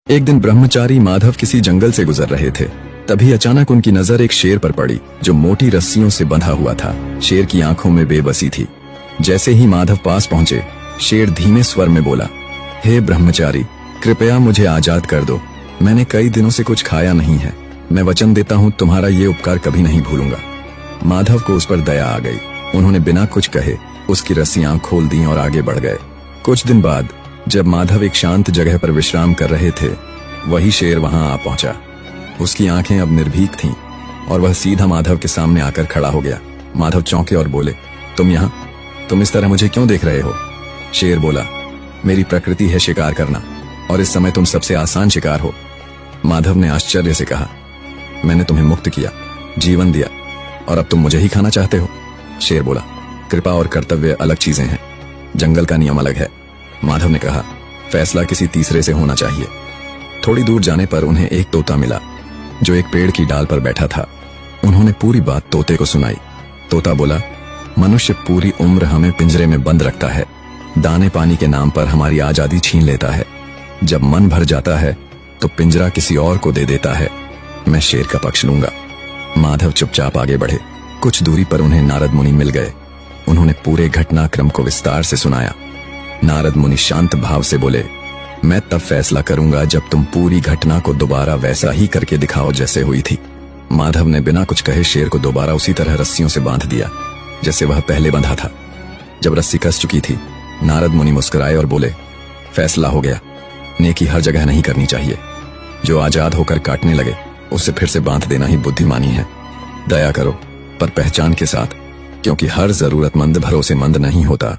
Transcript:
एक दिन ब्रह्मचारी माधव किसी जंगल से गुजर रहे थे। तभी अचानक उनकी नजर एक शेर पर पड़ी जो मोटी रस्सियों से बंधा हुआ था। शेर की आंखों में बेबसी थी। जैसे ही माधव पास पहुंचे, शेर धीमे स्वर में बोला, हे ब्रह्मचारी, कृपया मुझे आजाद कर दो। मैंने कई दिनों से कुछ खाया नहीं है। मैं वचन देता हूँ तुम्हारा ये उपकार कभी नहीं भूलूंगा। माधव को उस पर दया आ गई। उन्होंने बिना कुछ कहे उसकी रस्सियां खोल दी और आगे बढ़ गए। कुछ दिन बाद जब माधव एक शांत जगह पर विश्राम कर रहे थे, वही शेर वहां आ पहुंचा। उसकी आंखें अब निर्भीक थीं और वह सीधा माधव के सामने आकर खड़ा हो गया। माधव चौंके और बोले, तुम यहाँ? तुम इस तरह मुझे क्यों देख रहे हो? शेर बोला, मेरी प्रकृति है शिकार करना और इस समय तुम सबसे आसान शिकार हो। माधव ने आश्चर्य से कहा, मैंने तुम्हें मुक्त किया, जीवन दिया और अब तुम मुझे ही खाना चाहते हो? शेर बोला, कृपा और कर्तव्य अलग चीजें हैं, जंगल का नियम अलग है। माधव ने कहा, फैसला किसी तीसरे से होना चाहिए। थोड़ी दूर जाने पर उन्हें एक तोता मिला जो एक पेड़ की डाल पर बैठा था। उन्होंने पूरी बात तोते को सुनाई। तोता बोला, मनुष्य पूरी उम्र हमें पिंजरे में बंद रखता है, दाने पानी के नाम पर हमारी आजादी छीन लेता है। जब मन भर जाता है तो पिंजरा किसी और को दे देता है। मैं शेर का पक्ष लूंगा। माधव चुपचाप आगे बढ़े। कुछ दूरी पर उन्हें नारद मुनि मिल गए। उन्होंने पूरे घटनाक्रम को विस्तार से सुनाया। नारद मुनि शांत भाव से बोले, मैं तब फैसला करूंगा जब तुम पूरी घटना को दोबारा वैसा ही करके दिखाओ जैसे हुई थी। माधव ने बिना कुछ कहे शेर को दोबारा उसी तरह रस्सियों से बांध दिया जैसे वह पहले बंधा था। जब रस्सी कस चुकी थी, नारद मुनि मुस्कुराए और बोले, फैसला हो गया। नेकी हर जगह नहीं करनी चाहिए। जो आजाद होकर काटने लगे उसे फिर से बांध देना ही बुद्धिमानी है। दया करो, पर पहचान के साथ, क्योंकि हर जरूरतमंद भरोसेमंद नहीं होता।